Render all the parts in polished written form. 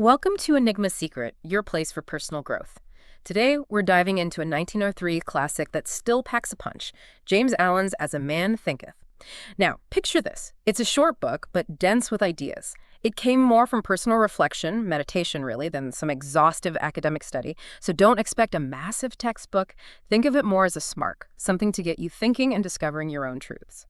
Welcome to Enigma Secret, your place for personal growth. Today, we're diving into a 1903 classic that still packs a punch, James Allen's As a Man Thinketh. Now, picture this. It's a short book, but dense with ideas. It came more from personal reflection, meditation really, than some exhaustive academic study, so don't expect a massive textbook. Think of it more as a spark, something to get you thinking and discovering your own truths.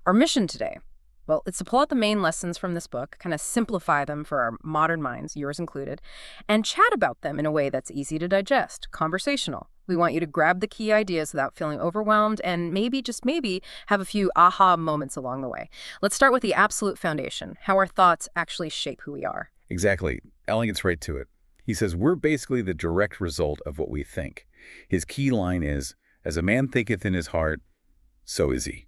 Our mission today, well, it's to pull out the main lessons from this book, kind of simplify them for our modern minds, yours included, and chat about them in a way that's easy to digest, conversational. We want you to grab the key ideas without feeling overwhelmed and maybe, just maybe, have a few aha moments along the way. Let's start with the absolute foundation, how our thoughts actually shape who we are. Exactly. Allen gets right to it. He says, we're basically the direct result of what we think. His key line is, as a man thinketh in his heart, so is he.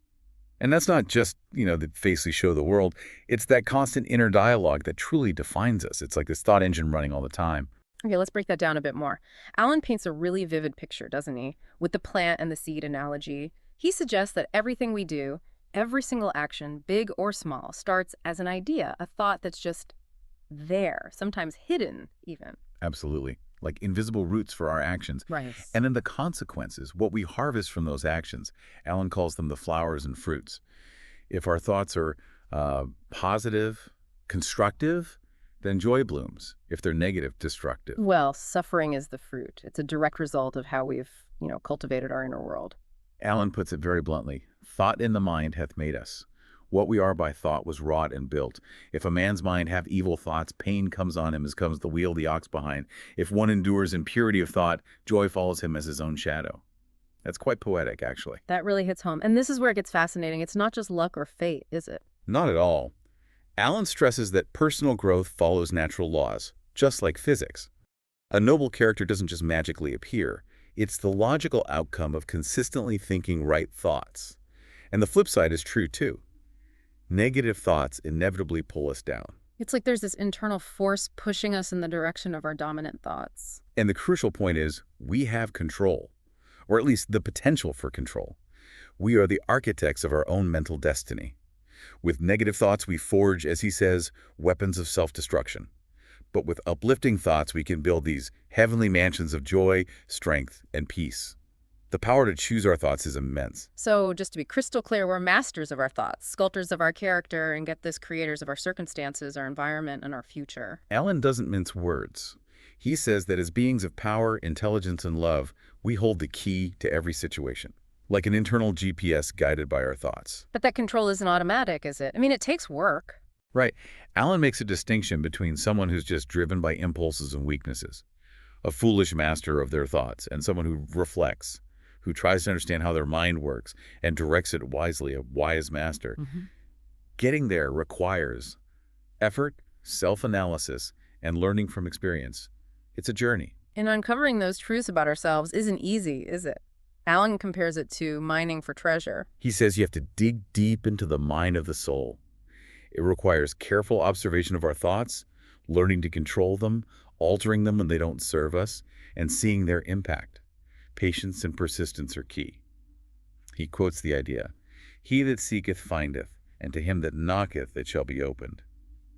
And that's not just, the face we show the world. It's that constant inner dialogue that truly defines us. It's like this thought engine running all the time. Okay, let's break that down a bit more. Allen paints a really vivid picture, doesn't he? With the plant and the seed analogy. He suggests that everything we do, every single action, big or small, starts as an idea, a thought that's just there, sometimes hidden even. Absolutely. Like invisible roots for our actions. Right. And then the consequences, what we harvest from those actions. Allen calls them the flowers and fruits. If our thoughts are positive, constructive, then joy blooms. If they're negative, destructive. Well, suffering is the fruit. It's a direct result of how we've, cultivated our inner world. Allen puts it very bluntly. Thought in the mind hath made us. What we are by thought was wrought and built. If a man's mind have evil thoughts, pain comes on him as comes the wheel the ox behind. If one endures in purity of thought, joy follows him as his own shadow. That's quite poetic, actually. That really hits home. And this is where it gets fascinating. It's not just luck or fate, is it? Not at all. Allen stresses that personal growth follows natural laws, just like physics. A noble character doesn't just magically appear. It's the logical outcome of consistently thinking right thoughts. And the flip side is true, too. Negative thoughts inevitably pull us down. It's like there's this internal force pushing us in the direction of our dominant thoughts. And the crucial point is, we have control, or at least the potential for control. We are the architects of our own mental destiny. With negative thoughts, we forge, as he says, weapons of self-destruction. But with uplifting thoughts, we can build these heavenly mansions of joy, strength, and peace. The power to choose our thoughts is immense. So just to be crystal clear, we're masters of our thoughts, sculptors of our character, and get this, creators of our circumstances, our environment, and our future. Allen doesn't mince words. He says that as beings of power, intelligence, and love, we hold the key to every situation, like an internal GPS guided by our thoughts. But that control isn't automatic, is it? I mean, it takes work. Right. Allen makes a distinction between someone who's just driven by impulses and weaknesses, a foolish master of their thoughts, and someone who reflects, who tries to understand how their mind works and directs it wisely, a wise master. Getting there requires effort, self-analysis, and learning from experience. It's a journey. And uncovering those truths about ourselves isn't easy, is it? Allen compares it to mining for treasure. He says you have to dig deep into the mine of the soul. It requires careful observation of our thoughts, learning to control them, altering them when they don't serve us, and seeing their impact. Patience and persistence are key. He quotes the idea, "He that seeketh findeth, and to him that knocketh it shall be opened."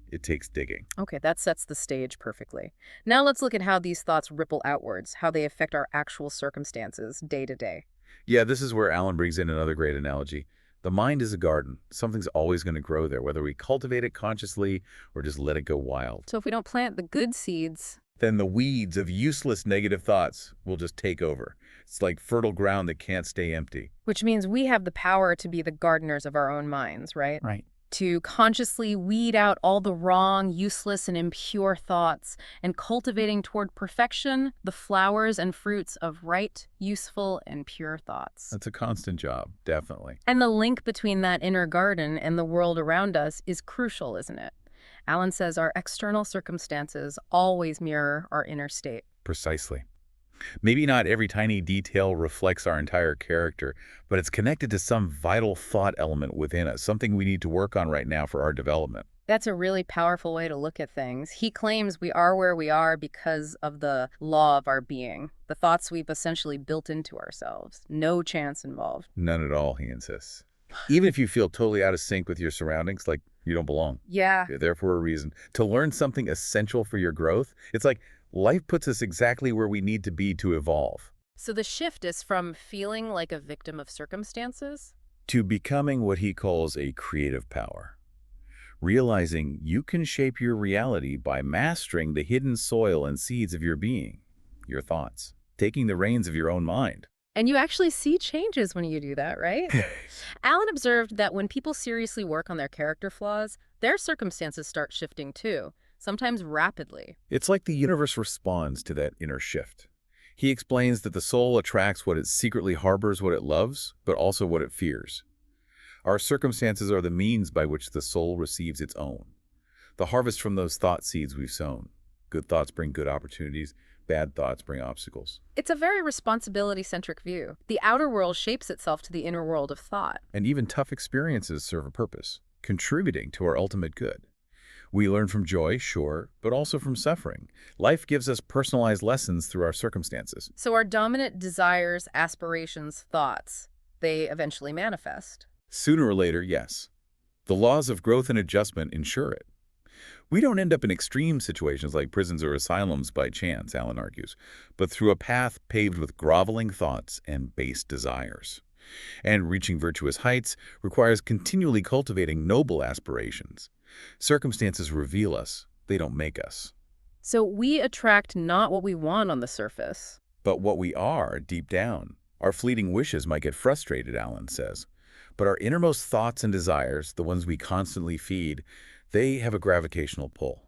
It takes digging. Okay, that sets the stage perfectly. Now let's look at how these thoughts ripple outwards, how they affect our actual circumstances day to day. Yeah, this is where Allen brings in another great analogy. The mind is a garden. Something's always going to grow there, whether we cultivate it consciously or just let it go wild. So if we don't plant the good seeds, Then the weeds of useless negative thoughts will just take over. It's like fertile ground that can't stay empty. which means we have the power to be the gardeners of our own minds, right? Right. To consciously weed out all the wrong, useless, and impure thoughts, and cultivating toward perfection the flowers and fruits of right, useful, and pure thoughts. That's a constant job, definitely. And the link between that inner garden and the world around us is crucial, isn't it? Allen says our external circumstances always mirror our inner state. Precisely. Maybe not every tiny detail reflects our entire character, but it's connected to some vital thought element within us, something we need to work on right now for our development. That's a really powerful way to look at things. He claims we are where we are because of the law of our being, the thoughts we've essentially built into ourselves. No chance involved. None at all, he insists. Even if you feel totally out of sync with your surroundings, like you don't belong. Yeah. You're there for a reason. To learn something essential for your growth, it's like life puts us exactly where we need to be to evolve. So the shift is from feeling like a victim of circumstances? To becoming what he calls a creative power. Realizing you can shape your reality by mastering the hidden soil and seeds of your being, your thoughts, taking the reins of your own mind. And you actually see changes when you do that, right? Alan observed that when people seriously work on their character flaws, their circumstances start shifting too, sometimes rapidly. It's like the universe responds to that inner shift. He explains that the soul attracts what it secretly harbors, what it loves, but also what it fears. Our circumstances are the means by which the soul receives its own. The harvest from those thought seeds we've sown. Good thoughts bring good opportunities. Bad thoughts bring obstacles. It's a very responsibility-centric view. The outer world shapes itself to the inner world of thought. And even tough experiences serve a purpose, contributing to our ultimate good. We learn from joy, sure, but also from suffering. Life gives us personalized lessons through our circumstances. So our dominant desires, aspirations, thoughts, they eventually manifest. Sooner or later, yes. The laws of growth and adjustment ensure it. We don't end up in extreme situations like prisons or asylums by chance, Alan argues, but through a path paved with groveling thoughts and base desires. And reaching virtuous heights requires continually cultivating noble aspirations. Circumstances reveal us, they don't make us. So we attract not what we want on the surface. But what we are deep down. Our fleeting wishes might get frustrated, Alan says. But our innermost thoughts and desires, the ones we constantly feed, they have a gravitational pull.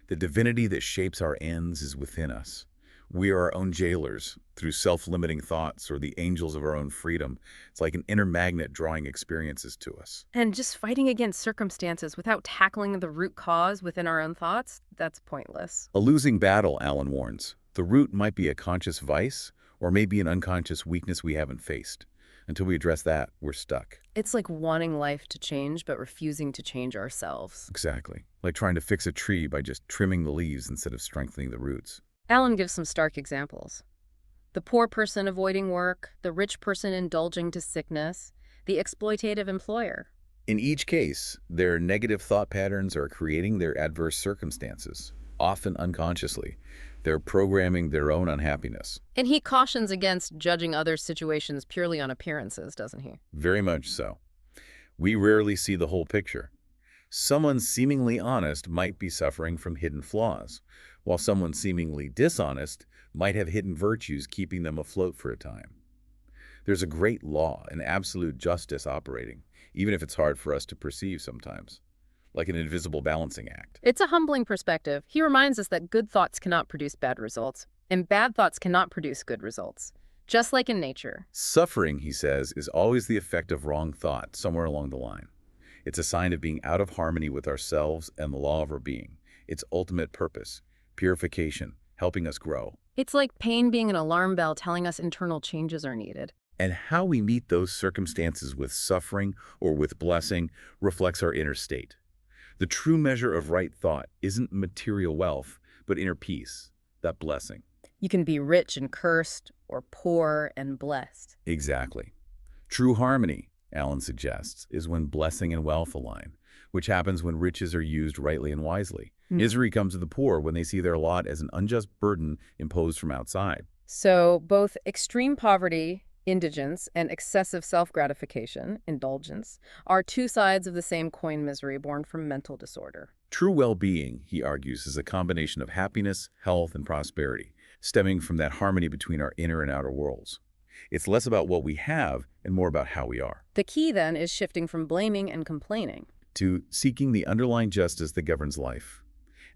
The divinity that shapes our ends is within us. We are our own jailers through self-limiting thoughts or the angels of our own freedom. It's like an inner magnet drawing experiences to us. And just fighting against circumstances without tackling the root cause within our own thoughts, that's pointless. A losing battle, Alan warns. The root might be a conscious vice or maybe an unconscious weakness we haven't faced. Until we address that, we're stuck. It's like wanting life to change, but refusing to change ourselves. Exactly. Like trying to fix a tree by just trimming the leaves instead of strengthening the roots. Alan gives some stark examples. The poor person avoiding work, the rich person indulging to sickness, the exploitative employer. In each case, their negative thought patterns are creating their adverse circumstances, often unconsciously. They're programming their own unhappiness. And he cautions against judging other situations purely on appearances, doesn't he? Very much so. We rarely see the whole picture. Someone seemingly honest might be suffering from hidden flaws, while someone seemingly dishonest might have hidden virtues keeping them afloat for a time. There's a great law, an absolute justice operating, even if it's hard for us to perceive sometimes, like an invisible balancing act. It's a humbling perspective. He reminds us that good thoughts cannot produce bad results, and bad thoughts cannot produce good results, just like in nature. Suffering, he says, is always the effect of wrong thought somewhere along the line. It's a sign of being out of harmony with ourselves and the law of our being. Its ultimate purpose, purification, helping us grow. It's like pain being an alarm bell telling us internal changes are needed. And how we meet those circumstances with suffering or with blessing reflects our inner state. The true measure of right thought isn't material wealth, but inner peace, that blessing. You can be rich and cursed, or poor and blessed. Exactly. True harmony, Alan suggests, is when blessing and wealth align, which happens when riches are used rightly and wisely. Misery comes to the poor when they see their lot as an unjust burden imposed from outside. So both extreme poverty, indigence, and excessive self-gratification, indulgence, are two sides of the same coin: misery born from mental disorder. True well-being, he argues, is a combination of happiness, health, and prosperity, stemming from that harmony between our inner and outer worlds. It's less about what we have and more about how we are. The key, then, is shifting from blaming and complaining to seeking the underlying justice that governs life.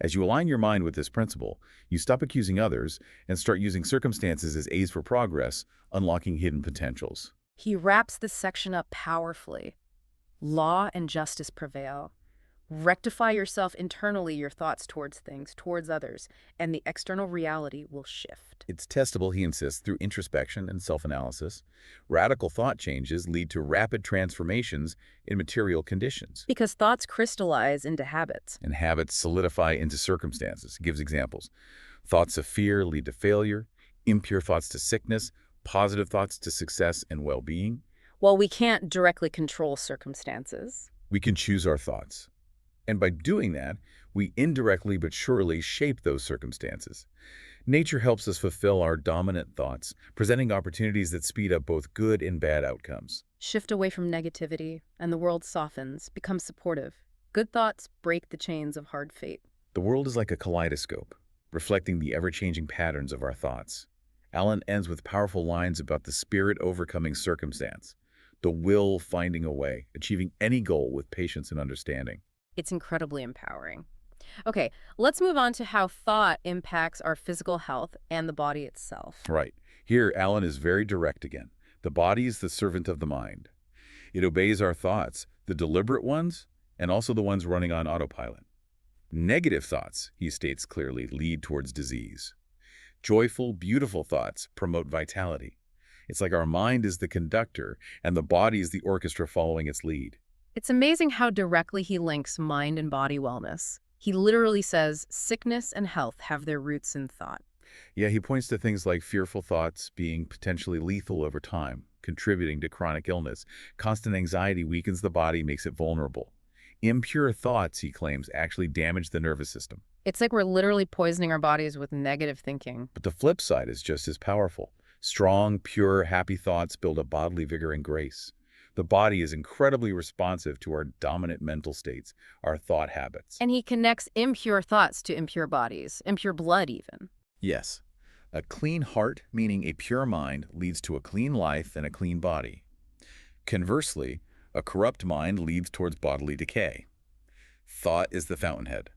As you align your mind with this principle, you stop accusing others and start using circumstances as aids for progress, unlocking hidden potentials. He wraps this section up powerfully. Law and justice prevail. Rectify yourself internally, your thoughts towards things, towards others, and the external reality will shift. It's testable, he insists, through introspection and self-analysis. Radical thought changes lead to rapid transformations in material conditions. Because thoughts crystallize into habits. And habits solidify into circumstances. He gives examples. Thoughts of fear lead to failure, impure thoughts to sickness, positive thoughts to success and well-being. While we can't directly control circumstances. We can choose our thoughts. And by doing that, we indirectly but surely shape those circumstances. Nature helps us fulfill our dominant thoughts, presenting opportunities that speed up both good and bad outcomes. Shift away from negativity, and the world softens, becomes supportive. Good thoughts break the chains of hard fate. The world is like a kaleidoscope, reflecting the ever-changing patterns of our thoughts. Allen ends with powerful lines about the spirit overcoming circumstance, the will finding a way, achieving any goal with patience and understanding. It's incredibly empowering. Okay, let's move on to how thought impacts our physical health and the body itself. Right. Here, Allen is very direct again. The body is the servant of the mind. It obeys our thoughts, the deliberate ones, and also the ones running on autopilot. Negative thoughts, he states clearly, lead towards disease. Joyful, beautiful thoughts promote vitality. It's like our mind is the conductor and the body is the orchestra following its lead. It's amazing how directly he links mind and body wellness. He literally says sickness and health have their roots in thought. Yeah, he points to things like fearful thoughts being potentially lethal over time, contributing to chronic illness. Constant anxiety weakens the body, makes it vulnerable. Impure thoughts, he claims, actually damage the nervous system. It's like we're literally poisoning our bodies with negative thinking. But the flip side is just as powerful. Strong, pure, happy thoughts build up bodily vigor and grace. The body is incredibly responsive to our dominant mental states, our thought habits. And he connects impure thoughts to impure bodies, impure blood even. Yes, a clean heart, meaning a pure mind, leads to a clean life and a clean body. Conversely, a corrupt mind leads towards bodily decay. Thought is the fountainhead.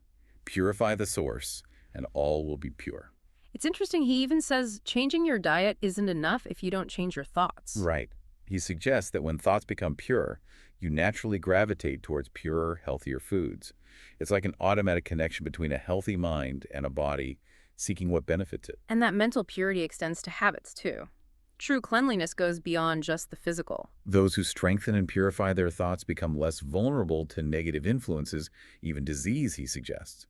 Purify the source, and all will be pure. It's interesting, he even says changing your diet isn't enough if you don't change your thoughts. Right. He suggests that when thoughts become pure, you naturally gravitate towards purer, healthier foods. It's like an automatic connection between a healthy mind and a body seeking what benefits it. And that mental purity extends to habits, too. True cleanliness goes beyond just the physical. Those who strengthen and purify their thoughts become less vulnerable to negative influences, even disease, he suggests.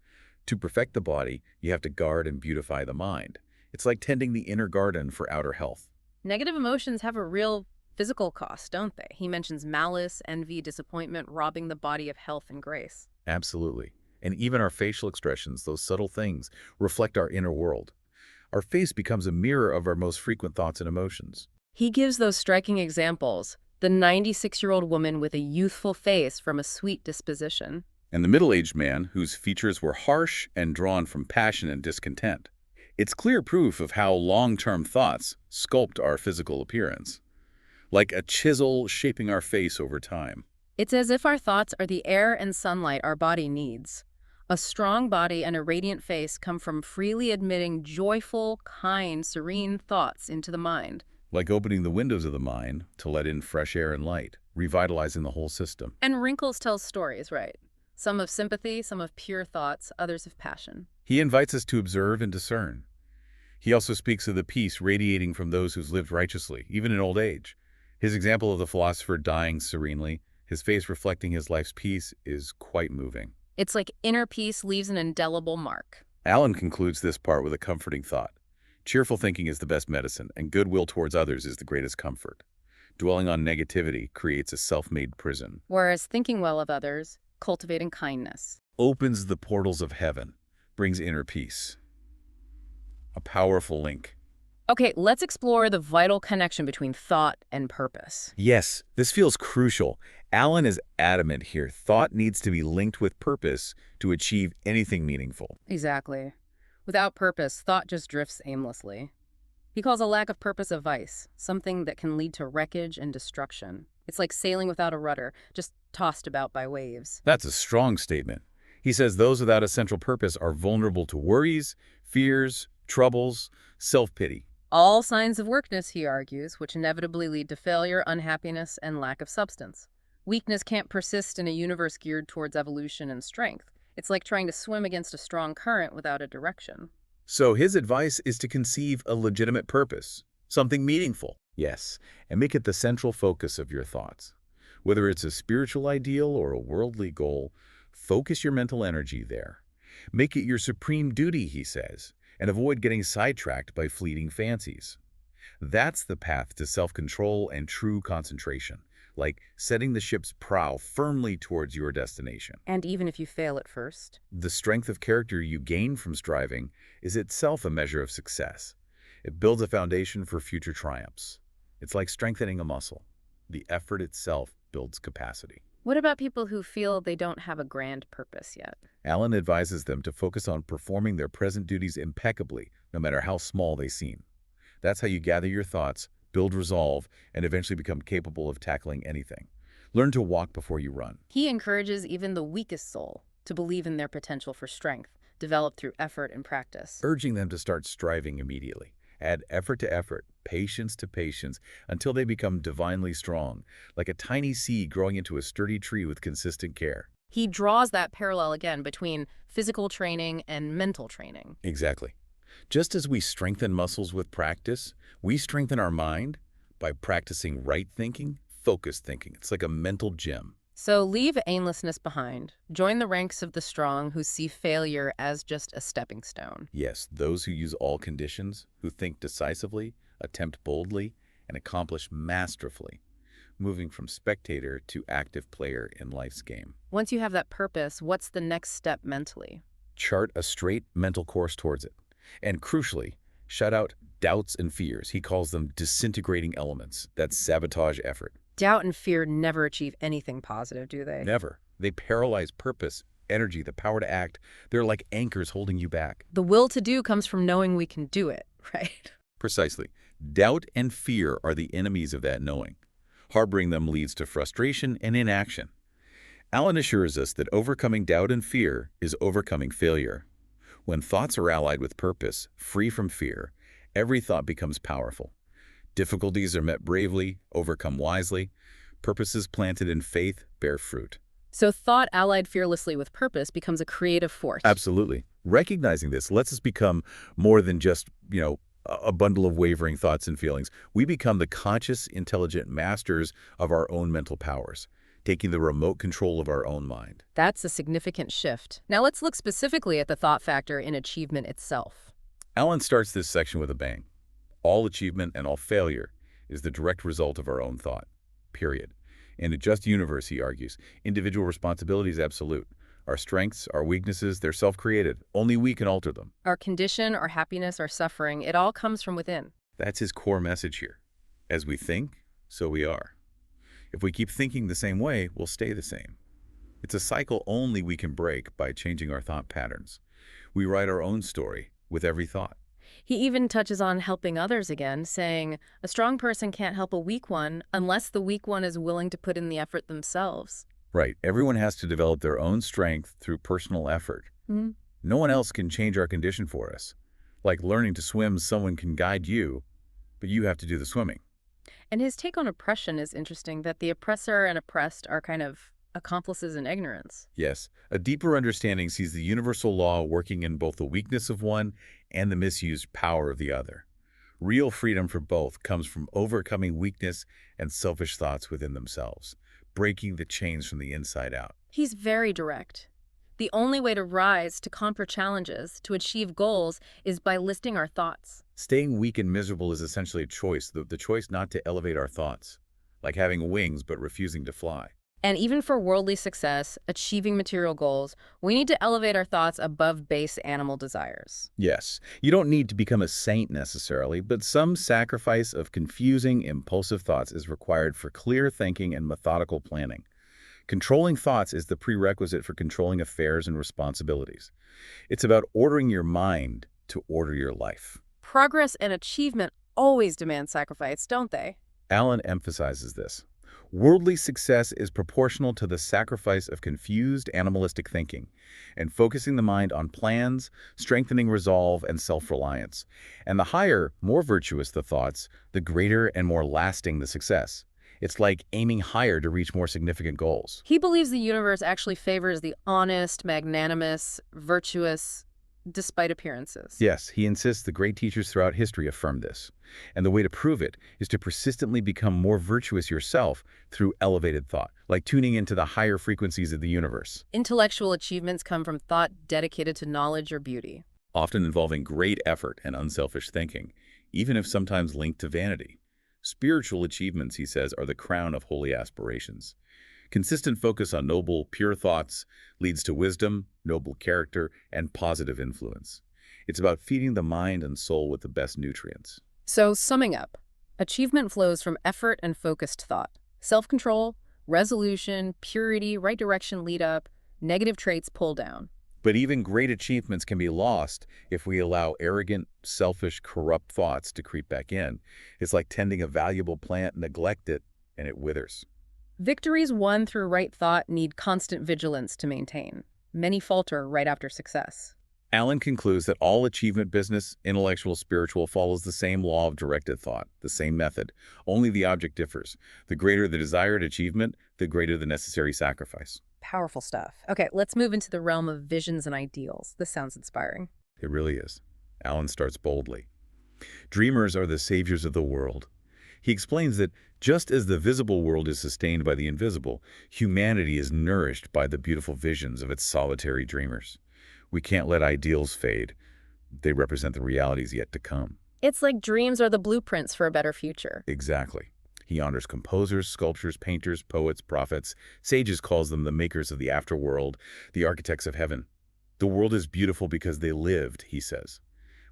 To perfect the body, you have to guard and beautify the mind. It's like tending the inner garden for outer health. Negative emotions have a real physical cost, don't they? He mentions malice, envy, disappointment, robbing the body of health and grace. Absolutely. And even our facial expressions, those subtle things, reflect our inner world. Our face becomes a mirror of our most frequent thoughts and emotions. He gives those striking examples. The 96-year-old woman with a youthful face from a sweet disposition. And the middle-aged man whose features were harsh and drawn from passion and discontent. It's clear proof of how long-term thoughts sculpt our physical appearance, like a chisel shaping our face over time. It's as if our thoughts are the air and sunlight our body needs. A strong body and a radiant face come from freely admitting joyful, kind, serene thoughts into the mind. Like opening the windows of the mind to let in fresh air and light, revitalizing the whole system. And wrinkles tell stories, right? Some of sympathy, some of pure thoughts, others of passion. He invites us to observe and discern. He also speaks of the peace radiating from those who've lived righteously, even in old age. His example of the philosopher dying serenely, his face reflecting his life's peace, is quite moving. It's like inner peace leaves an indelible mark. Allen concludes this part with a comforting thought. Cheerful thinking is the best medicine, and goodwill towards others is the greatest comfort. Dwelling on negativity creates a self-made prison. Whereas thinking well of others, cultivating kindness, Opens the portals of heaven, brings inner peace. A powerful link. Okay, let's explore the vital connection between thought and purpose. Yes, this feels crucial. Allen is adamant here. Thought needs to be linked with purpose to achieve anything meaningful. Exactly. Without purpose, thought just drifts aimlessly. He calls a lack of purpose a vice, something that can lead to wreckage and destruction. It's like sailing without a rudder, just tossed about by waves. That's a strong statement. He says those without a central purpose are vulnerable to worries, fears, troubles, self-pity. All signs of weakness, he argues, which inevitably lead to failure, unhappiness, and lack of substance. Weakness can't persist in a universe geared towards evolution and strength. It's like trying to swim against a strong current without a direction. So his advice is to conceive a legitimate purpose, something meaningful. Yes, and make it the central focus of your thoughts. Whether it's a spiritual ideal or a worldly goal, focus your mental energy there. Make it your supreme duty, he says, and avoid getting sidetracked by fleeting fancies. That's the path to self-control and true concentration, like setting the ship's prow firmly towards your destination. And even if you fail at first? The strength of character you gain from striving is itself a measure of success. It builds a foundation for future triumphs. It's like strengthening a muscle. The effort itself builds capacity. What about people who feel they don't have a grand purpose yet? Alan advises them to focus on performing their present duties impeccably, no matter how small they seem. That's how you gather your thoughts, build resolve, and eventually become capable of tackling anything. Learn to walk before you run. He encourages even the weakest soul to believe in their potential for strength, developed through effort and practice. Urging them to start striving immediately. Add effort to effort, patience to patience, until they become divinely strong, like a tiny seed growing into a sturdy tree with consistent care. He draws that parallel again between physical training and mental training. Exactly. Just as we strengthen muscles with practice, we strengthen our mind by practicing right thinking, focused thinking. It's like a mental gym. So leave aimlessness behind. Join the ranks of the strong who see failure as just a stepping stone. Yes, those who use all conditions, who think decisively, attempt boldly, and accomplish masterfully, moving from spectator to active player in life's game. Once you have that purpose, what's the next step mentally? Chart a straight mental course towards it. And crucially, shut out doubts and fears. He calls them disintegrating elements that sabotage effort. Doubt and fear never achieve anything positive, do they? Never. They paralyze purpose, energy, the power to act. They're like anchors holding you back. The will to do comes from knowing we can do it, right? Precisely. Doubt and fear are the enemies of that knowing. Harboring them leads to frustration and inaction. Alan assures us that overcoming doubt and fear is overcoming failure. When thoughts are allied with purpose, free from fear, every thought becomes powerful. Difficulties are met bravely, overcome wisely. Purposes planted in faith bear fruit. So thought allied fearlessly with purpose becomes a creative force. Absolutely. Recognizing this lets us become more than just, a bundle of wavering thoughts and feelings. We become the conscious, intelligent masters of our own mental powers, taking the remote control of our own mind. That's a significant shift. Now let's look specifically at the thought factor in achievement itself. Alan starts this section with a bang. All achievement and all failure is the direct result of our own thought, period. In a just universe, he argues, individual responsibility is absolute. Our strengths, our weaknesses, they're self-created. Only we can alter them. Our condition, our happiness, our suffering, it all comes from within. That's his core message here. As we think, so we are. If we keep thinking the same way, we'll stay the same. It's a cycle only we can break by changing our thought patterns. We write our own story with every thought. He even touches on helping others again, saying, a strong person can't help a weak one unless the weak one is willing to put in the effort themselves. Right. Everyone has to develop their own strength through personal effort. No one else can change our condition for us. Like learning to swim, someone can guide you, but you have to do the swimming. And his take on oppression is interesting, that the oppressor and oppressed are kind of accomplices in ignorance. Yes, a deeper understanding sees the universal law working in both the weakness of one and the misused power of the other. Real freedom for both comes from overcoming weakness and selfish thoughts within themselves, breaking the chains from the inside out. He's very direct. The only way to rise, to conquer challenges, to achieve goals, is by listing our thoughts. Staying weak and miserable is essentially a choice, the choice not to elevate our thoughts, like having wings but refusing to fly. And even for worldly success, achieving material goals, we need to elevate our thoughts above base animal desires. Yes, you don't need to become a saint necessarily, but some sacrifice of confusing, impulsive thoughts is required for clear thinking and methodical planning. Controlling thoughts is the prerequisite for controlling affairs and responsibilities. It's about ordering your mind to order your life. Progress and achievement always demand sacrifice, don't they? Alan emphasizes this. Worldly success is proportional to the sacrifice of confused animalistic thinking and focusing the mind on plans, strengthening resolve, and self-reliance. And the higher, more virtuous the thoughts, the greater and more lasting the success. It's like aiming higher to reach more significant goals. He believes the universe actually favors the honest, magnanimous, virtuous, despite appearances. Yes, he insists the great teachers throughout history affirmed this. And the way to prove it is to persistently become more virtuous yourself through elevated thought, like tuning into the higher frequencies of the universe. Intellectual achievements come from thought dedicated to knowledge or beauty. often involving great effort and unselfish thinking, even if sometimes linked to vanity. Spiritual achievements, he says, are the crown of holy aspirations. Consistent focus on noble, pure thoughts leads to wisdom, noble character, and positive influence. It's about feeding the mind and soul with the best nutrients. So, summing up, achievement flows from effort and focused thought. Self-control, resolution, purity, right direction lead up, negative traits pull down. But even great achievements can be lost if we allow arrogant, selfish, corrupt thoughts to creep back in. It's like tending a valuable plant, neglect it, and it withers. Victories won through right thought need constant vigilance to maintain. Many falter right after success. Allen concludes that all achievement, business, intellectual, spiritual, follows the same law of directed thought, the same method. Only the object differs. The greater the desired achievement, the greater the necessary sacrifice. Powerful stuff. Okay, let's move into the realm of visions and ideals. This sounds inspiring. It really is. Allen starts boldly. Dreamers are the saviors of the world. He explains that just as the visible world is sustained by the invisible, humanity is nourished by the beautiful visions of its solitary dreamers. We can't let ideals fade. They represent the realities yet to come. It's like dreams are the blueprints for a better future. Exactly. He honors composers, sculptors, painters, poets, prophets. Sages calls them the makers of the afterworld, the architects of heaven. The world is beautiful because they lived, he says.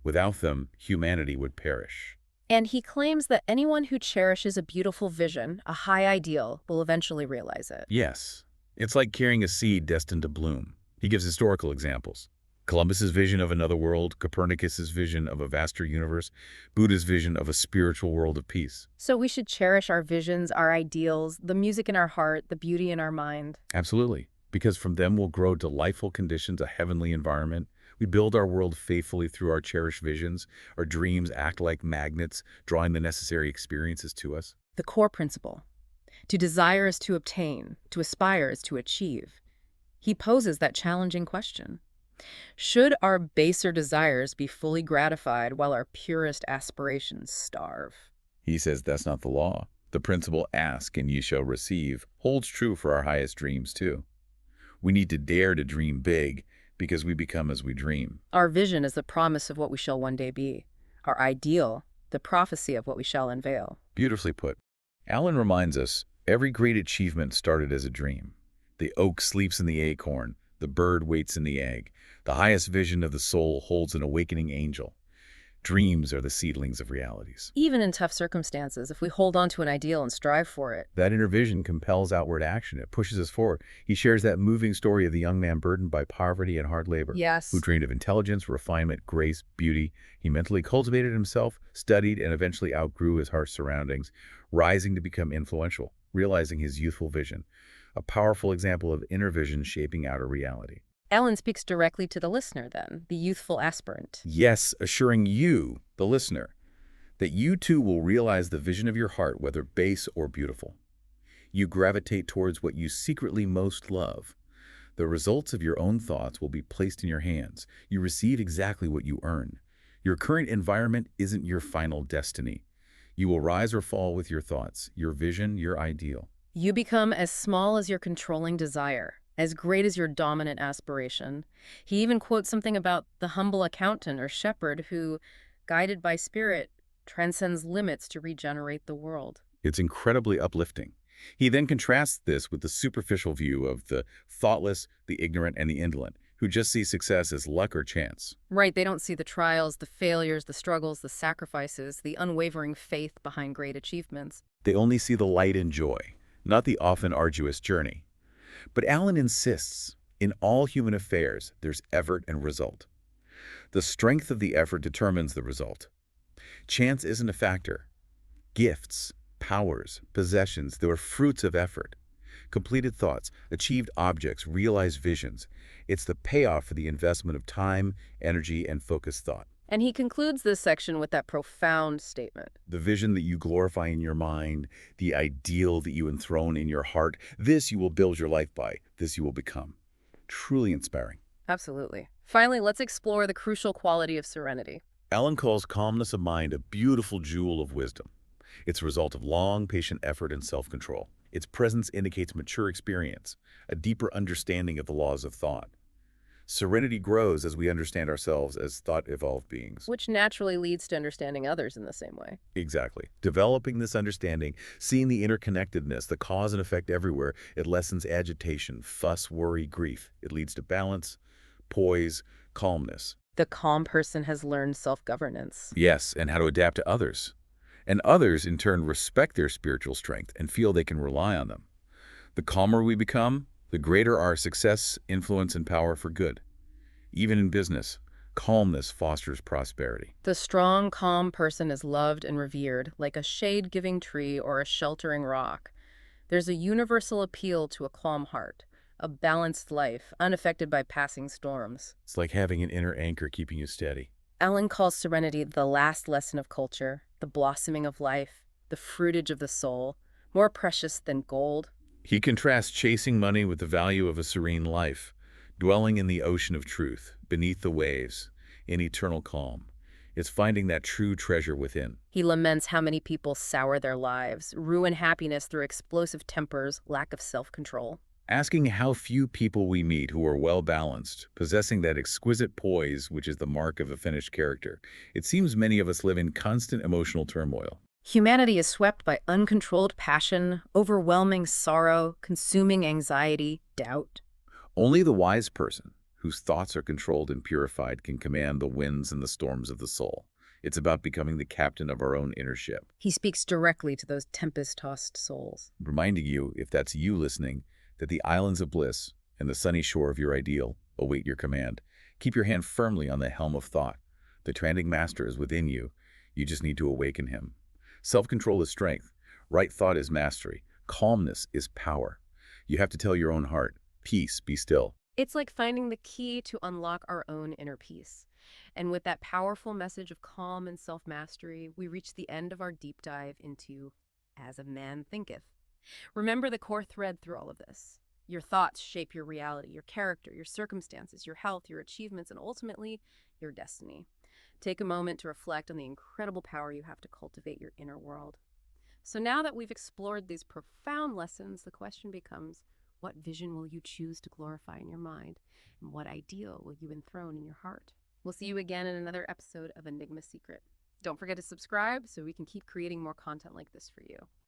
Without them, humanity would perish. And he claims that anyone who cherishes a beautiful vision, a high ideal, will eventually realize it. Yes, it's like carrying a seed destined to bloom. He gives historical examples. Columbus's vision of another world, Copernicus's vision of a vaster universe, Buddha's vision of a spiritual world of peace. So we should cherish our visions, our ideals, the music in our heart, the beauty in our mind. Absolutely, because from them will grow delightful conditions, a heavenly environment. We build our world faithfully through our cherished visions. Our dreams act like magnets, drawing the necessary experiences to us. The core principle. To desire is to obtain, to aspire is to achieve. He poses that challenging question. Should our baser desires be fully gratified while our purest aspirations starve? He says that's not the law. The principle, ask and ye shall receive, holds true for our highest dreams too. We need to dare to dream big because we become as we dream. Our vision is the promise of what we shall one day be. Our ideal, the prophecy of what we shall unveil. Beautifully put. Allen reminds us every great achievement started as a dream. The oak sleeps in the acorn. The bird waits in the egg. The highest vision of the soul holds an awakening angel. Dreams are the seedlings of realities. Even in tough circumstances, if we hold on to an ideal and strive for it. That inner vision compels outward action. It pushes us forward. He shares that moving story of the young man burdened by poverty and hard labor. Yes. Who dreamed of intelligence, refinement, grace, beauty. He mentally cultivated himself, studied, and eventually outgrew his harsh surroundings, rising to become influential, realizing his youthful vision. A powerful example of inner vision shaping outer reality. Allen speaks directly to the listener then, the youthful aspirant. Yes, assuring you, the listener, that you too will realize the vision of your heart, whether base or beautiful. You gravitate towards what you secretly most love. The results of your own thoughts will be placed in your hands. You receive exactly what you earn. Your current environment isn't your final destiny. You will rise or fall with your thoughts, your vision, your ideal. You become as small as your controlling desire, as great as your dominant aspiration. He even quotes something about the humble accountant or shepherd who, guided by spirit, transcends limits to regenerate the world. It's incredibly uplifting. He then contrasts this with the superficial view of the thoughtless, the ignorant, and the indolent, who just see success as luck or chance. Right, they don't see the trials, the failures, the struggles, the sacrifices, the unwavering faith behind great achievements. They only see the light and joy, not the often arduous journey. But Allen insists, in all human affairs, there's effort and result. The strength of the effort determines the result. Chance isn't a factor. Gifts, powers, possessions, they are fruits of effort. Completed thoughts, achieved objects, realized visions. It's the payoff for the investment of time, energy, and focused thought. And he concludes this section with that profound statement. The vision that you glorify in your mind, the ideal that you enthrone in your heart, this you will build your life by, this you will become. Truly inspiring. Absolutely. Finally, let's explore the crucial quality of serenity. Allen calls calmness of mind a beautiful jewel of wisdom. It's a result of long, patient effort and self-control. Its presence indicates mature experience, a deeper understanding of the laws of thought. Serenity grows as we understand ourselves as thought-evolved beings. Which naturally leads to understanding others in the same way. Exactly. Developing this understanding, seeing the interconnectedness, the cause and effect everywhere, it lessens agitation, fuss, worry, grief. It leads to balance, poise, calmness. The calm person has learned self-governance. Yes, and how to adapt to others. And others, in turn, respect their spiritual strength and feel they can rely on them. The calmer we become, the greater our success, influence, and power for good. Even in business, calmness fosters prosperity. The strong, calm person is loved and revered, like a shade-giving tree or a sheltering rock. There's a universal appeal to a calm heart, a balanced life, unaffected by passing storms. It's like having an inner anchor keeping you steady. Allen calls serenity the last lesson of culture, the blossoming of life, the fruitage of the soul, more precious than gold. He contrasts chasing money with the value of a serene life, dwelling in the ocean of truth, beneath the waves, in eternal calm. It's finding that true treasure within. He laments how many people sour their lives, ruin happiness through explosive tempers, lack of self-control. Asking how few people we meet who are well-balanced, possessing that exquisite poise which is the mark of a finished character. It seems many of us live in constant emotional turmoil. Humanity is swept by uncontrolled passion, overwhelming sorrow, consuming anxiety, doubt. Only the wise person, whose thoughts are controlled and purified, can command the winds and the storms of the soul. It's about becoming the captain of our own inner ship. He speaks directly to those tempest-tossed souls. Reminding you, if that's you listening, that the islands of bliss and the sunny shore of your ideal await your command. Keep your hand firmly on the helm of thought. The trending master is within you. You just need to awaken him. Self-control is strength. Right thought is mastery. Calmness is power. You have to tell your own heart, peace, be still. It's like finding the key to unlock our own inner peace. And with that powerful message of calm and self-mastery, we reach the end of our deep dive into As a Man Thinketh. Remember the core thread through all of this. Your thoughts shape your reality, your character, your circumstances, your health, your achievements, and ultimately, your destiny. Take a moment to reflect on the incredible power you have to cultivate your inner world. So now that we've explored these profound lessons, the question becomes, what vision will you choose to glorify in your mind? And what ideal will you enthrone in your heart? We'll see you again in another episode of Enigma Secret. Don't forget to subscribe so we can keep creating more content like this for you.